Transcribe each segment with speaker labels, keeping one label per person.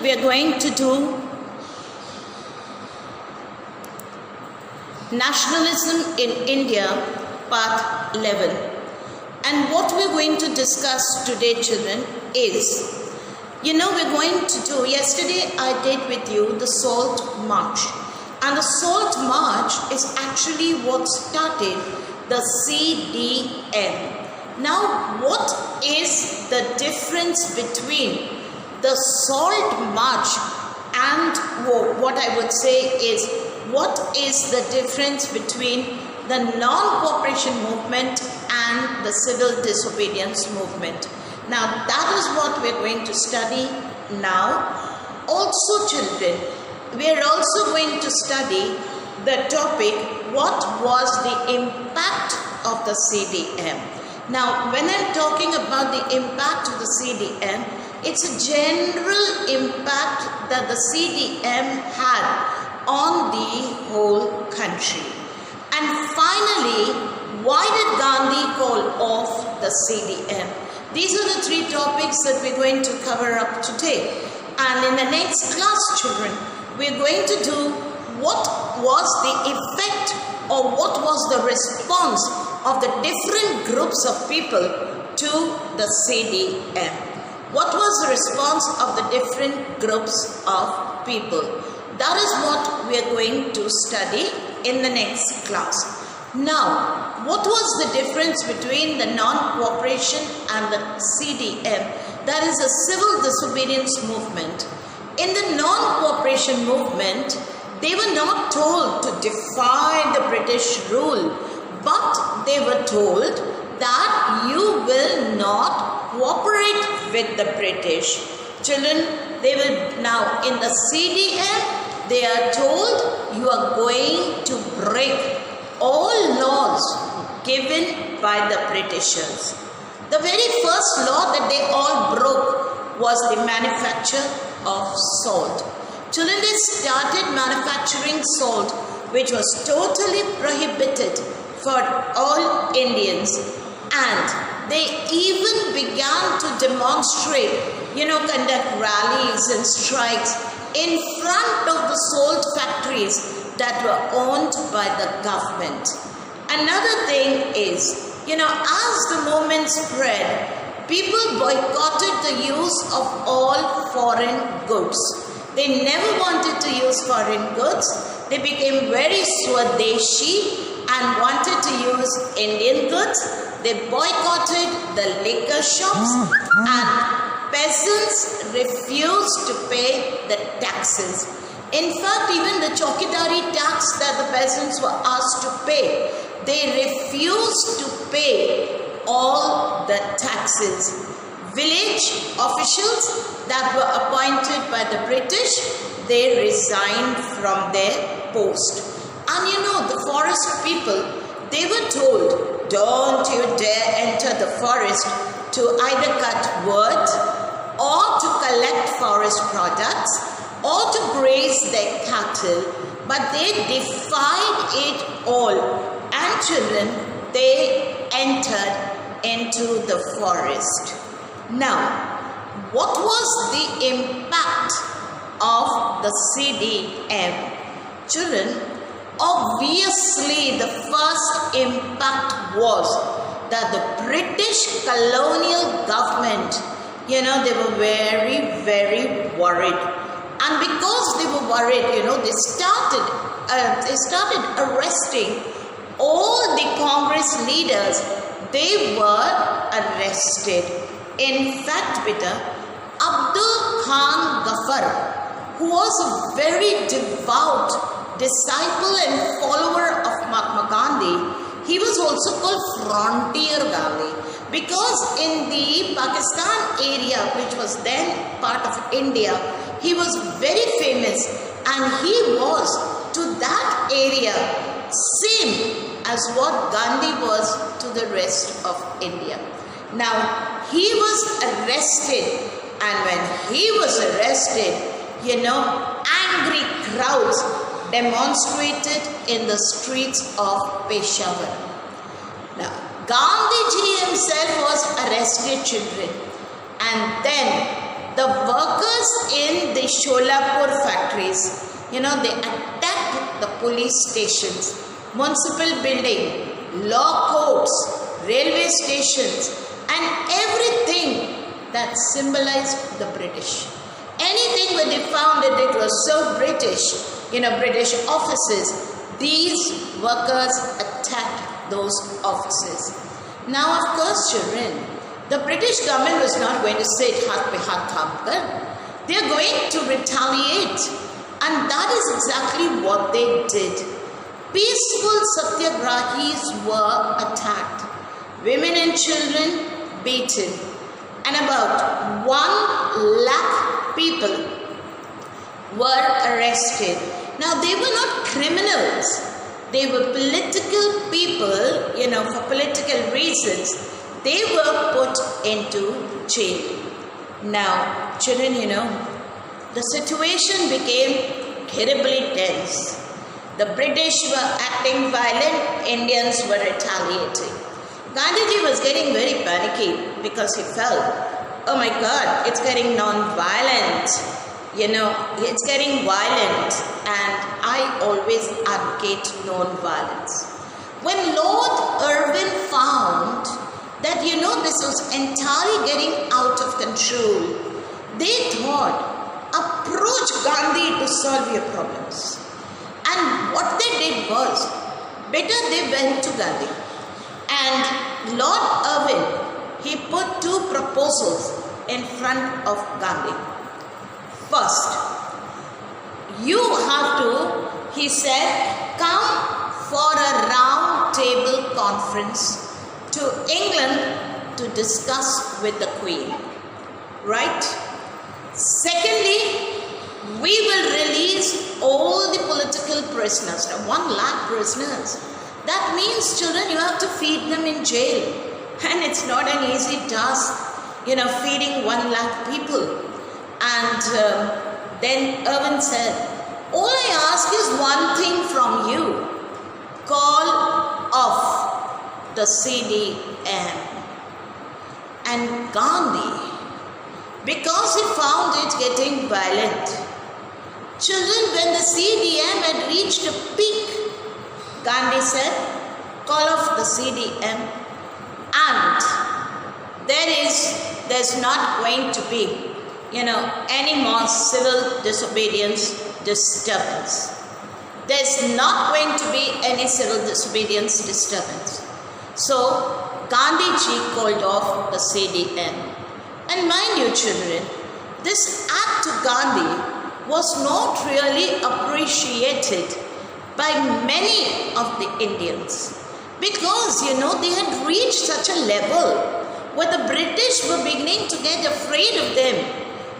Speaker 1: we are going to do Nationalism in India, Part 11. And what we're going to discuss today, children, is, we're going to do, yesterday I did with you the Salt March. And the Salt March is actually what started the CDM. Now, what is the difference between the Salt March and what I would say is, what is the difference between the non-cooperation movement and the civil disobedience movement? Now, that is what we're going to study now. Also, children, we are also going to study the topic, what was the impact of the CDM? Now, when I'm talking about the impact of the CDM, it's a general impact that the CDM had on the whole country. And finally, why did Gandhi call off the CDM? These are the three topics that we're going to cover up today. And in the next class, children, we're going to do what was the effect or what was the response of the different groups of people to the CDM. What was the response of the different groups of people? That is what we are going to study in the next class. Now, what was the difference between the non-cooperation and the CDM? That is the civil disobedience movement. In the non-cooperation movement, they were not told to defy the British rule, but they were told that you will not cooperate with the British. Children, they will now in the CDM, they are told you are going to break all laws given by the Britishers. The very first law that they all broke was the manufacture of salt. Children, they started manufacturing salt, which was totally prohibited for all Indians, and they even began to demonstrate, conduct rallies and strikes in front of the salt factories that were owned by the government. Another thing is, as the movement spread, people boycotted the use of all foreign goods. They never wanted to use foreign goods. They became very Swadeshi and wanted to use Indian goods. They boycotted the liquor shops, and peasants refused to pay the taxes. In fact, even the Chowkidari tax that the peasants were asked to pay, they refused to pay all the taxes. Village officials that were appointed by the British, they resigned from their post. And the forest people, they were told, don't you dare enter the forest to either cut wood or to collect forest products or to graze their cattle, but they defied it all. And children, they entered into the forest. Now, what was the impact of the CDM? Children, obviously the first impact was that the British colonial government, they were very, very worried. And because they were worried, they started arresting all the Congress leaders. They were arrested. In fact, Abdul Khan Ghaffar, who was a very devout disciple and follower of Mahatma Gandhi, he was also called Frontier Gandhi, because in the Pakistan area, which was then part of India, he was very famous, and he was to that area same as what Gandhi was to the rest of India. Now, he was arrested, and when he was arrested, angry crowds demonstrated in the streets of Peshawar. Now, Gandhiji himself was arrested, children, and then the workers in the Sholapur factories. They attacked the police stations, municipal building, law courts, railway stations, and everything that symbolized the British. Anything where they found that it was so British, British offices, these workers attacked those offices. Now, of course, children, the British government was not going to sit haath pe haath thaam kar. They are going to retaliate, and that is exactly what they did. Peaceful satyagrahis were attacked, women and children beaten, and about 1 lakh people were arrested. Now, they were not criminals. They were political people, for political reasons. They were put into jail. Now, children, the situation became terribly tense. The British were acting violent, Indians were retaliating. Gandhiji was getting very panicky because he felt, oh my God, it's getting non-violent. It's getting violent, and I always advocate non-violence. When Lord Irwin found that, this was entirely getting out of control, they thought, approach Gandhi to solve your problems. And what they did was, better they went to Gandhi. And Lord Irwin, he put 2 proposals in front of Gandhi. First, you have to, he said, come for a round table conference to England to discuss with the Queen. Right? Secondly, we will release all the political prisoners, 1 lakh prisoners. That means, children, you have to feed them in jail. And it's not an easy task, feeding 1 lakh people. And then Irwin said, all I ask is one thing from you. Call off the CDM. And Gandhi, because he found it getting violent. Children, when the CDM had reached a peak, Gandhi said, call off the CDM, and there's not going to be, any more civil disobedience disturbance. There's not going to be any civil disobedience disturbance. So, Gandhiji called off the CDM. And mind you, children, this act of Gandhi was not really appreciated by many of the Indians, because they had reached such a level where the British were beginning to get afraid of them,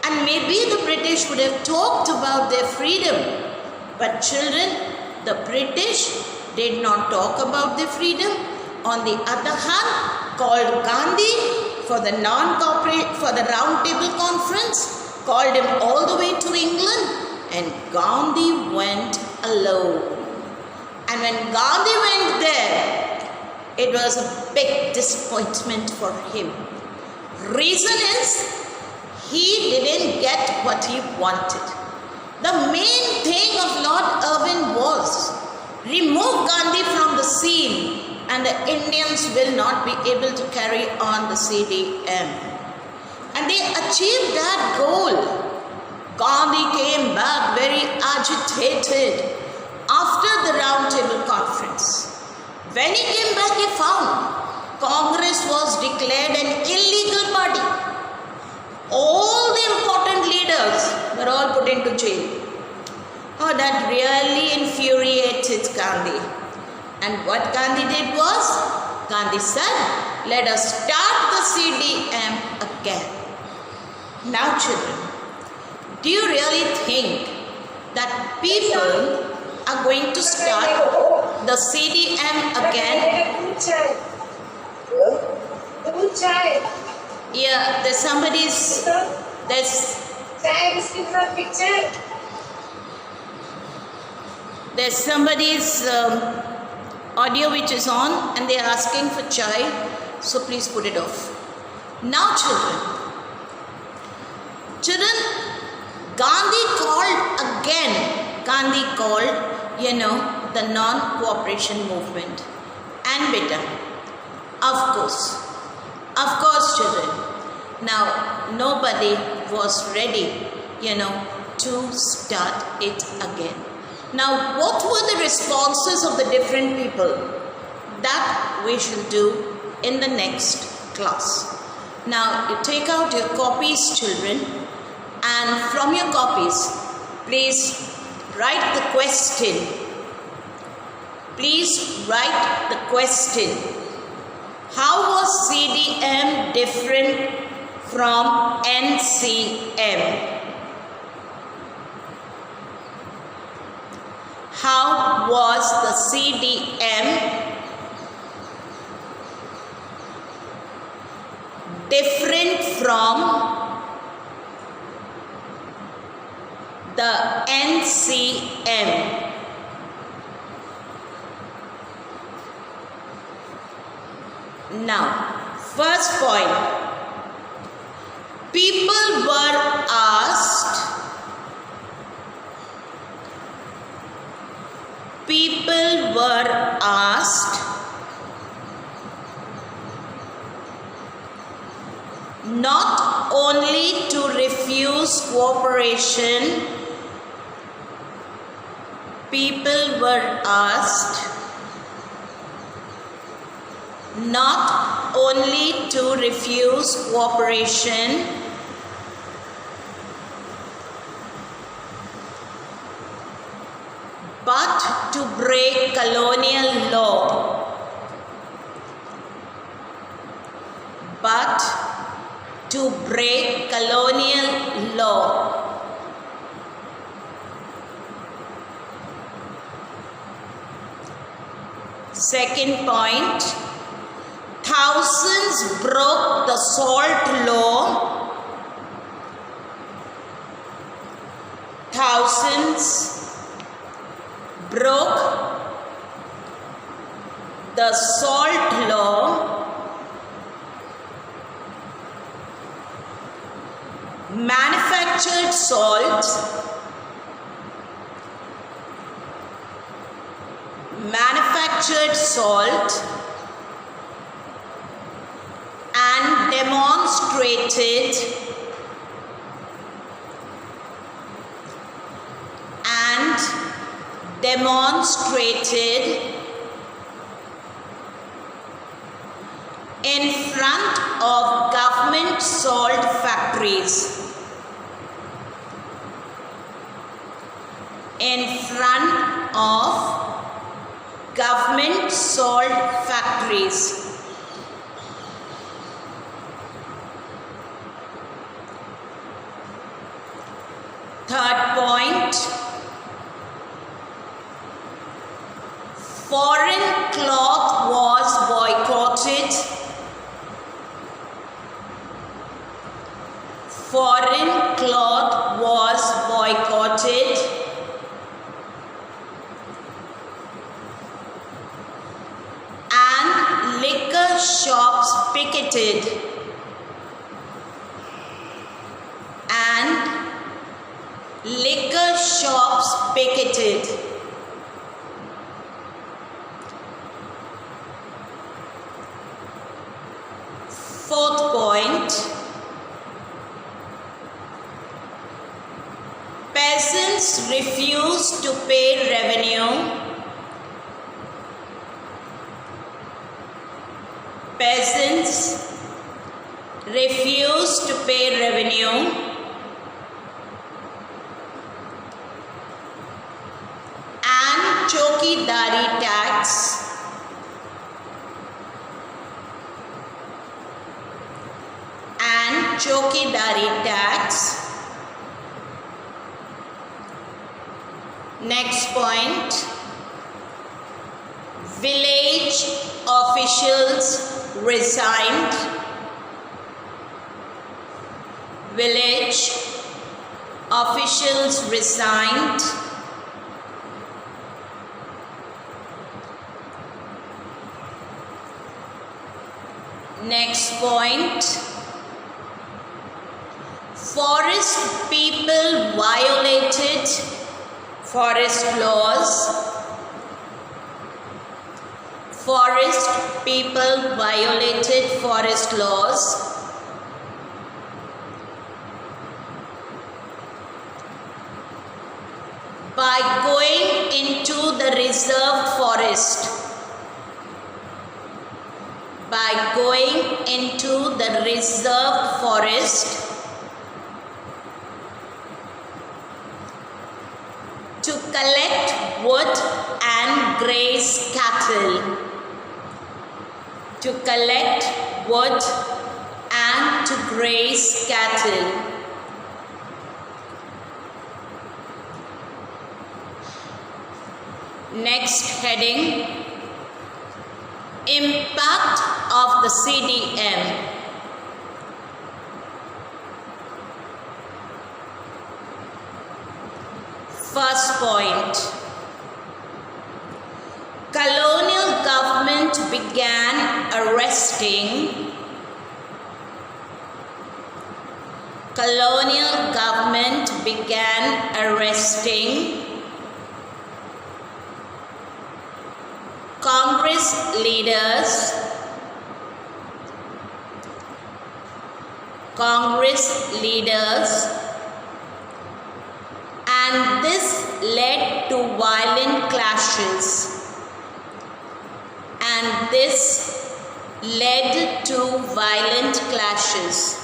Speaker 1: and maybe the British would have talked about their freedom. But children, the British did not talk about their freedom. On the other hand, called Gandhi for the round table conference, called him all the way to England, and Gandhi went alone. And when Gandhi went there, it was a big disappointment for him. Reason is, he didn't get what he wanted. The main thing of Lord Irwin was, remove Gandhi from the scene and the Indians will not be able to carry on the CDM. And they achieved that goal. Gandhi came back very agitated after the round table conference. When he came back, he found Congress was declared an illegal party. All the important leaders were all put into jail. Oh, that really infuriated Gandhi. And what Gandhi did was, Gandhi said, let us start the CDM again. Now, children, do you really think that people are going to start the CDM again? Yeah, there's somebody's audio which is on and they are asking for chai, so please put it off. Now children, Gandhi again Gandhi called, the non-cooperation movement. And beta, of course children, now nobody was ready, to start it again. Now what were the responses of the different people? That we shall do in the next class. Now you take out your copies children, and from your copies please write the question. Please write the question. How was CDM different from NCM? How was the CDM different from the NCM? Now, first point, people were asked not only to refuse cooperation, people were asked not only to refuse cooperation, but to break colonial law. But to break colonial law. Second point, thousands broke the salt law. Thousands broke the salt law. Manufactured salt, and demonstrated in front of government salt factories. In front of government salt factories. Third point, foreign cloth was boycotted. Foreign cloth was boycotted. And liquor shops picketed. And liquor shops picketed. Fourth point, peasants refused to pay revenue. Peasants refused to pay revenue. And chokidari tax. And chokidari tax. Next point, village officials resigned. Village officials resigned. Next point, forest people violated forest laws. Forest people violated forest laws. By going into the reserved forest. By going into the reserved forest to collect wood and graze cattle. To collect wood and to graze cattle. Next heading, impact of the CDM. First point, colonial government began arresting. Colonial government began arresting Congress leaders, and this led to violent clashes.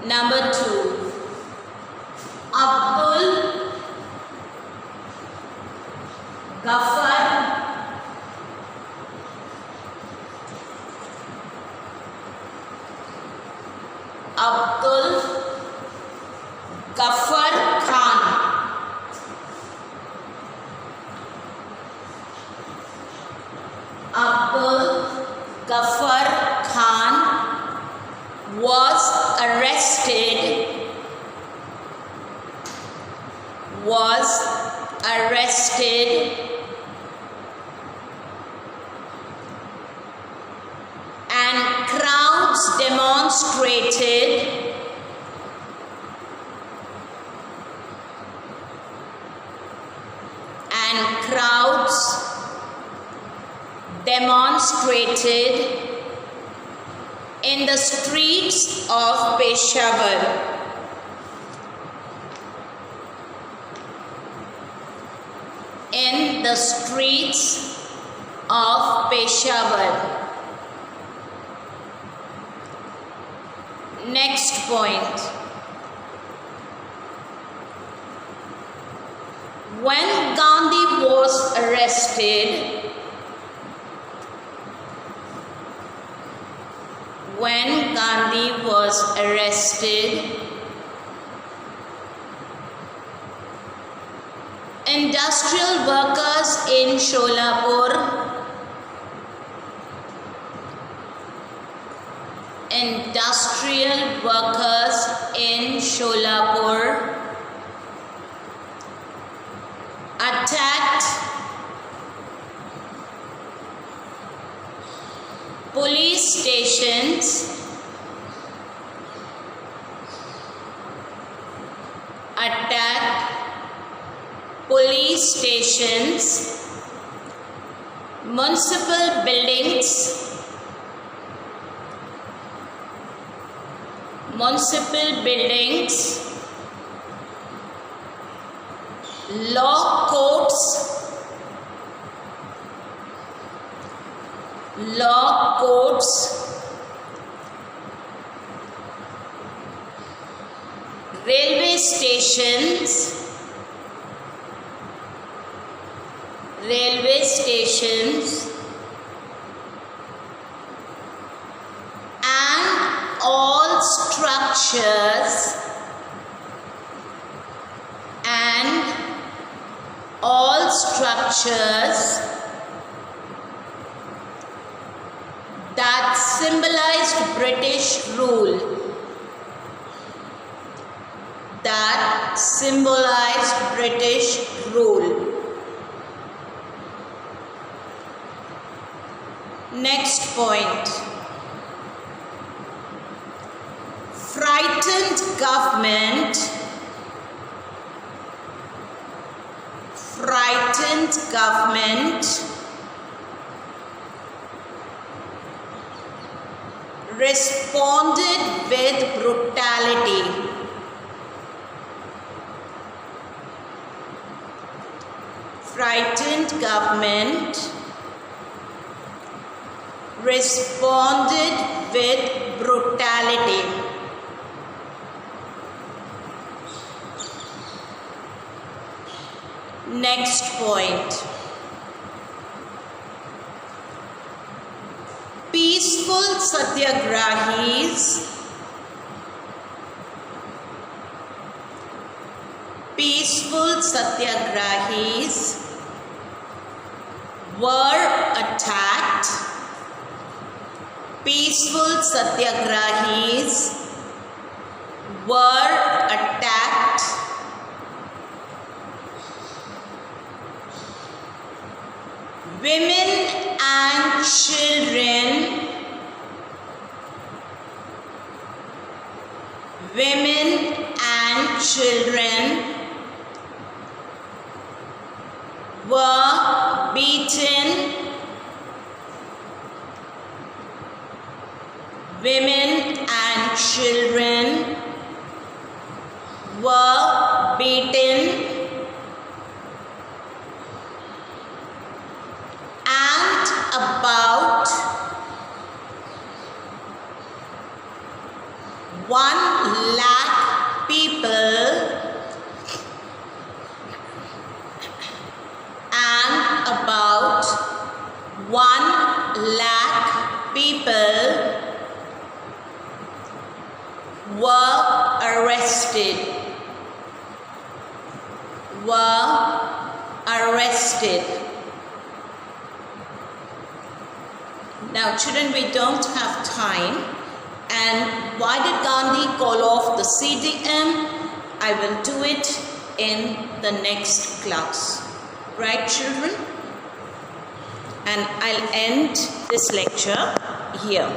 Speaker 1: Number 2, Abdul Ghaffar Khan. Abdul Ghaffar Khan was arrested and crowds demonstrated in the streets of Peshawar. Next point, when Gandhi was arrested, industrial workers in Sholapur attacked police stations municipal buildings, law courts, railway stations, and all structures that symbolized British rule. Next point, frightened government frightened government responded with brutality. Frightened government responded with brutality. Next point. Peaceful satyagrahis were attacked. Peaceful satyagrahis were attacked. Women and children were beaten. Women and children were beaten. About 1 lakh people were arrested. Now children, we don't have time. And why did Gandhi call off the CDM? I will do it in the next class. Right, children? And I'll end this lecture here.